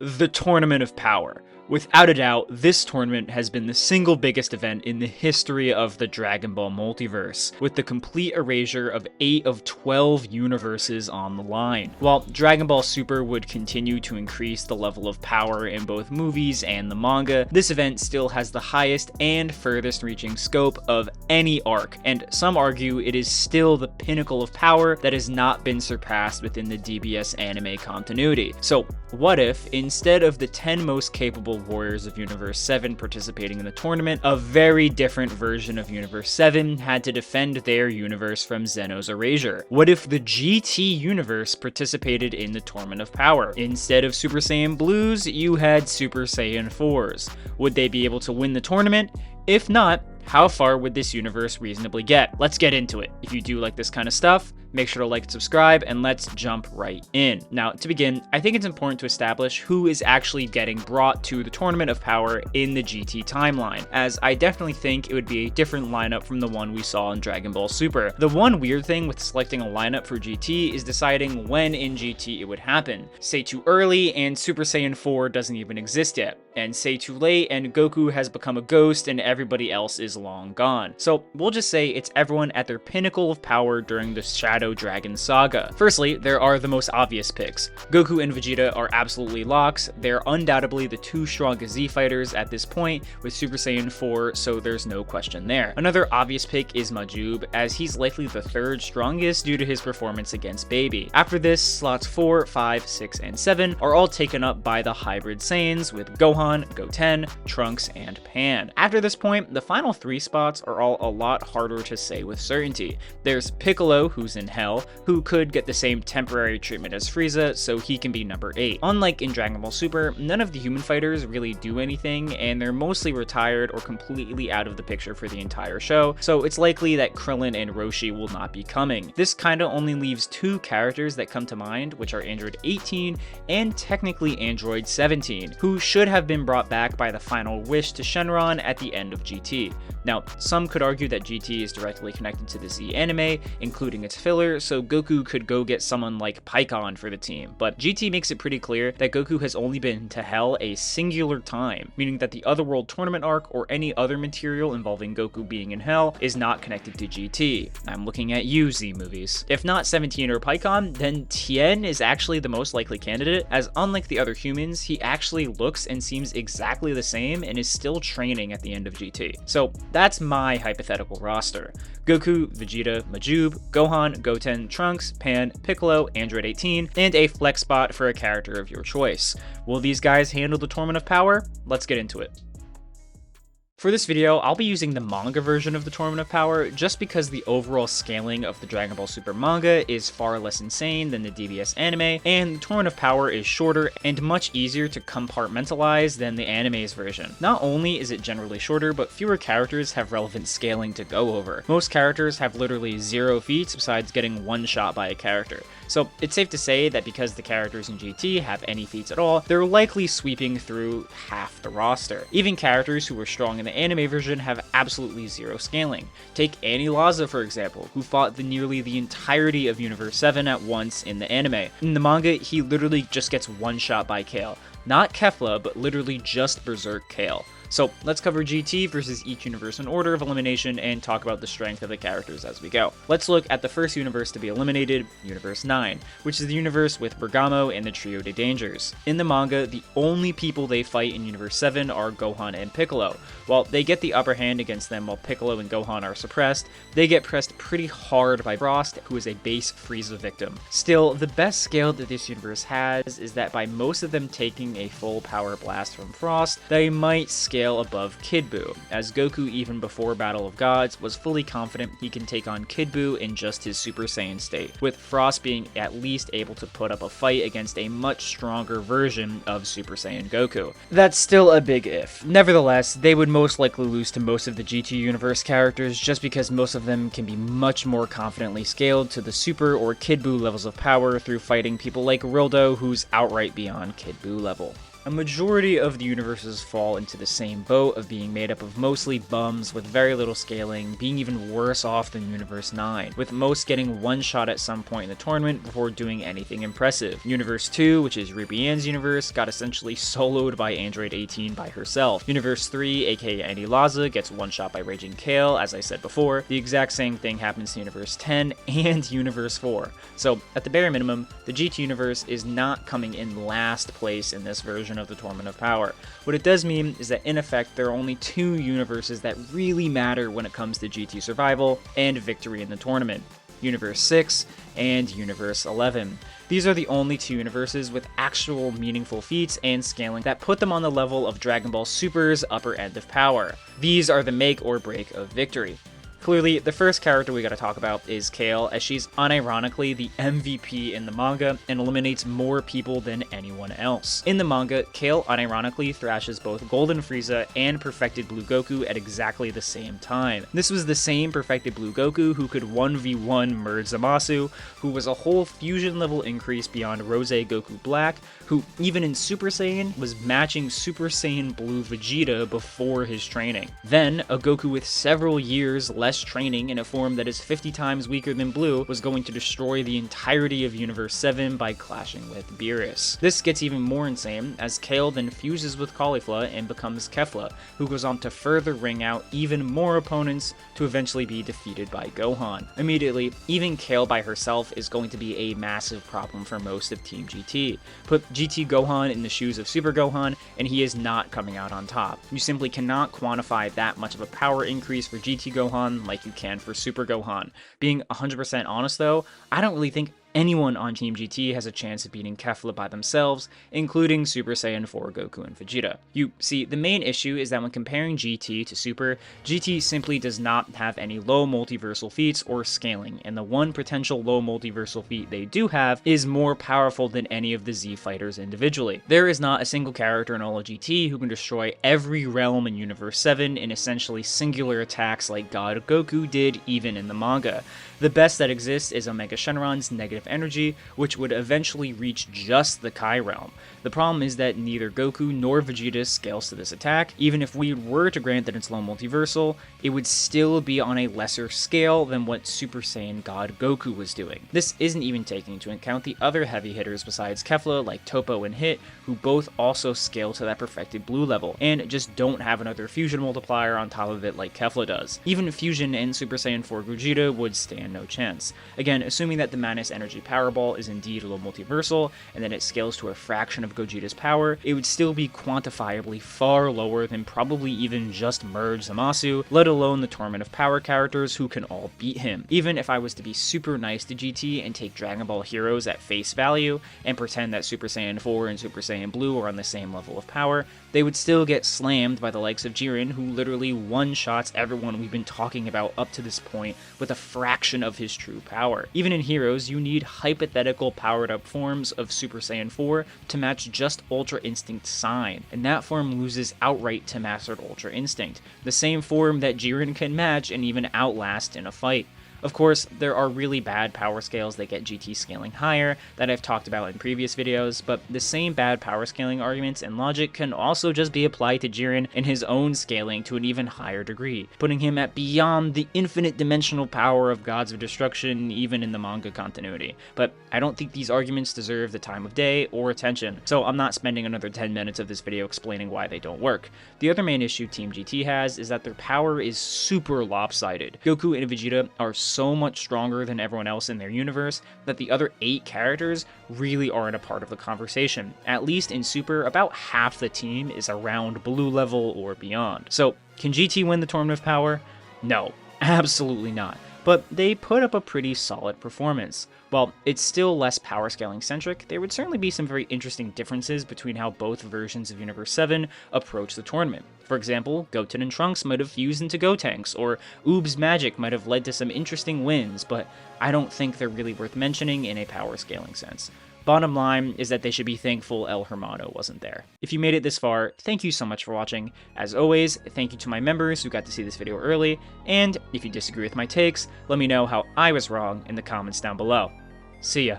The Tournament of Power. Without a doubt, this tournament has been the single biggest event in the history of the Dragon Ball multiverse, with the complete erasure of 8 of 12 universes on the line. While Dragon Ball Super would continue to increase the level of power in both movies and the manga, this event still has the highest and furthest reaching scope of any arc, and some argue it is still the pinnacle of power that has not been surpassed within the DBS anime continuity. So what if, instead of the 10 most capable warriors of Universe 7 participating in the tournament, a very different version of Universe 7 had to defend their universe from Zeno's erasure? What if the GT universe participated in the Tournament of Power? Instead of Super Saiyan Blues, you had Super Saiyan 4s. Would they be able to win the tournament? If not, how far would this universe reasonably get? Let's get into it. If you do like this kind of stuff, make sure to like and subscribe, and let's jump right in. Now, to begin, I think it's important to establish who is actually getting brought to the Tournament of Power in the GT timeline, as I definitely think it would be a different lineup from the one we saw in Dragon Ball Super. The one weird thing with selecting a lineup for GT is deciding when in GT it would happen. Say too early and Super Saiyan 4 doesn't even exist yet, and say too late and Goku has become a ghost and everybody else is long gone. So we'll just say it's everyone at their pinnacle of power during the Shadow Dragon saga. Firstly, there are the most obvious picks. Goku and Vegeta are absolutely locks. They're undoubtedly the two strongest Z fighters at this point, with Super Saiyan 4, so there's no question there. Another obvious pick is Majub, as he's likely the third strongest due to his performance against Baby. After this, slots 4, 5, 6, and 7 are all taken up by the hybrid Saiyans, with Gohan, Goten, Trunks, and Pan. After this point, the final 3 spots are all a lot harder to say with certainty. There's Piccolo, who's in Hell, who could get the same temporary treatment as Frieza, so he can be number 8. Unlike in Dragon Ball Super, none of the human fighters really do anything, and they're mostly retired or completely out of the picture for the entire show, so it's likely that Krillin and Roshi will not be coming. This kinda only leaves 2 characters that come to mind, which are Android 18 and technically Android 17, who should have been brought back by the final wish to Shenron at the end of GT. Now, some could argue that GT is directly connected to the Z anime, including its filler, so Goku could go get someone like Pikkon for the team, but GT makes it pretty clear that Goku has only been to Hell a singular time, meaning that the Otherworld tournament arc or any other material involving Goku being in Hell is not connected to GT. I'm looking at you, Z movies. If not 17 or Pikkon, then Tien is actually the most likely candidate, as unlike the other humans, he actually looks and seems exactly the same and is still training at the end of GT. So that's my hypothetical roster. Goku, Vegeta, Majub, Gohan, Goten, Trunks, Pan, Piccolo, Android 18, and a flex spot for a character of your choice. Will these guys handle the Tournament of Power? Let's get into it. For this video, I'll be using the manga version of the Tournament of Power just because the overall scaling of the Dragon Ball Super manga is far less insane than the DBS anime, and the Tournament of Power is shorter and much easier to compartmentalize than the anime's version. Not only is it generally shorter, but fewer characters have relevant scaling to go over. Most characters have literally 0 feats besides getting one shot by a character. So it's safe to say that because the characters in GT have any feats at all, they're likely sweeping through half the roster. Even characters who were strong in the anime version have absolutely 0 scaling. Take Annie Laza, for example, who fought nearly the entirety of Universe 7 at once in the anime. In the manga, he literally just gets one shot by Kale. Not Kefla, but literally just Berserk Kale. So let's cover GT versus each universe in order of elimination and talk about the strength of the characters as we go. Let's look at the first universe to be eliminated, Universe 9, which is the universe with Bergamo and the Trio de Dangers. In the manga, the only people they fight in Universe 7 are Gohan and Piccolo. While they get the upper hand against them while Piccolo and Gohan are suppressed, they get pressed pretty hard by Frost, who is a base Frieza victim. Still, the best scale that this universe has is that by most of them taking a full power blast from Frost, they might scale above Kid Buu, as Goku even before Battle of Gods was fully confident he can take on Kid Buu in just his Super Saiyan state, with Frost being at least able to put up a fight against a much stronger version of Super Saiyan Goku. That's still a big if. Nevertheless, they would most likely lose to most of the GT universe characters just because most of them can be much more confidently scaled to the Super or Kid Buu levels of power through fighting people like Rildo, who's outright beyond Kid Buu level. A majority of the universes fall into the same boat of being made up of mostly bums with very little scaling, being even worse off than Universe 9, with most getting one shot at some point in the tournament before doing anything impressive. Universe 2, which is Ruby Ann's universe, got essentially soloed by Android 18 by herself. Universe 3, aka Andy Laza, gets one shot by Raging Kale, as I said before. The exact same thing happens to Universe 10 and Universe 4. So, at the bare minimum, the GT universe is not coming in last place in this version of the Tournament of Power. What it does mean is that in effect there are only two universes that really matter when it comes to GT survival and victory in the tournament. Universe 6 and Universe 11. These are the only two universes with actual meaningful feats and scaling that put them on the level of Dragon Ball Super's upper end of power. These are the make or break of victory. Clearly, the first character we gotta talk about is Kale, as she's unironically the MVP in the manga and eliminates more people than anyone else. In the manga, Kale unironically thrashes both Golden Frieza and Perfected Blue Goku at exactly the same time. This was the same Perfected Blue Goku who could 1v1 merge Zamasu, who was a whole fusion level increase beyond Rose Goku Black, who even in Super Saiyan was matching Super Saiyan Blue Vegeta before his training. Then, a Goku with several years less training in a form that is 50 times weaker than Blue was going to destroy the entirety of Universe 7 by clashing with Beerus. This gets even more insane as Kale then fuses with Caulifla and becomes Kefla, who goes on to further ring out even more opponents to eventually be defeated by Gohan. Immediately, even Kale by herself is going to be a massive problem for most of Team GT. Put GT Gohan in the shoes of Super Gohan, and he is not coming out on top. You simply cannot quantify that much of a power increase for GT Gohan like you can for Super Gohan. Being 100% honest though, I don't really think anyone on Team GT has a chance of beating Kefla by themselves, including Super Saiyan 4 Goku and Vegeta. You see, the main issue is that when comparing GT to Super, GT simply does not have any low multiversal feats or scaling, and the one potential low multiversal feat they do have is more powerful than any of the Z fighters individually. There is not a single character in all of GT who can destroy every realm in Universe 7 in essentially singular attacks like God Goku did even in the manga. The best that exists is Omega Shenron's negative energy, which would eventually reach just the Kai realm. The problem is that neither Goku nor Vegeta scales to this attack. Even if we were to grant that it's low multiversal, it would still be on a lesser scale than what Super Saiyan God Goku was doing. This isn't even taking into account the other heavy hitters besides Kefla like Toppo and Hit, who both also scale to that Perfected Blue level, and just don't have another fusion multiplier on top of it like Kefla does. Even Fusion and Super Saiyan 4 Gogeta would stand no chance. Again, assuming that the Madness Energy Powerball is indeed low multiversal, and that it scales to a fraction of Gogeta's power, it would still be quantifiably far lower than probably even just Merge Zamasu, let alone the Tournament of Power characters who can all beat him. Even if I was to be super nice to GT and take Dragon Ball heroes at face value, and pretend that Super Saiyan 4 and Super Saiyan Blue are on the same level of power, they would still get slammed by the likes of Jiren, who literally one-shots everyone we've been talking about up to this point with a fraction of his true power. Even in Heroes, you need hypothetical powered-up forms of Super Saiyan 4 to match just Ultra Instinct Sign, and that form loses outright to Mastered Ultra Instinct, the same form that Jiren can match and even outlast in a fight. Of course, there are really bad power scales that get GT scaling higher that I've talked about in previous videos, but the same bad power scaling arguments and logic can also just be applied to Jiren in his own scaling to an even higher degree, putting him at beyond the infinite dimensional power of Gods of Destruction even in the manga continuity. But I don't think these arguments deserve the time of day or attention, so I'm not spending another 10 minutes of this video explaining why they don't work. The other main issue Team GT has is that their power is super lopsided. Goku and Vegeta are so much stronger than everyone else in their universe that the other 8 characters really aren't a part of the conversation. At least in Super, about half the team is around Blue level or beyond. So, can GT win the Tournament of Power? No, absolutely not. But they put up a pretty solid performance. While it's still less power scaling centric, there would certainly be some very interesting differences between how both versions of Universe 7 approach the tournament. For example, Goten and Trunks might have fused into Gotenks, or Oob's magic might have led to some interesting wins, but I don't think they're really worth mentioning in a power scaling sense. Bottom line is that they should be thankful El Hermano wasn't there. If you made it this far, thank you so much for watching. As always, thank you to my members who got to see this video early, and if you disagree with my takes, let me know how I was wrong in the comments down below. See ya.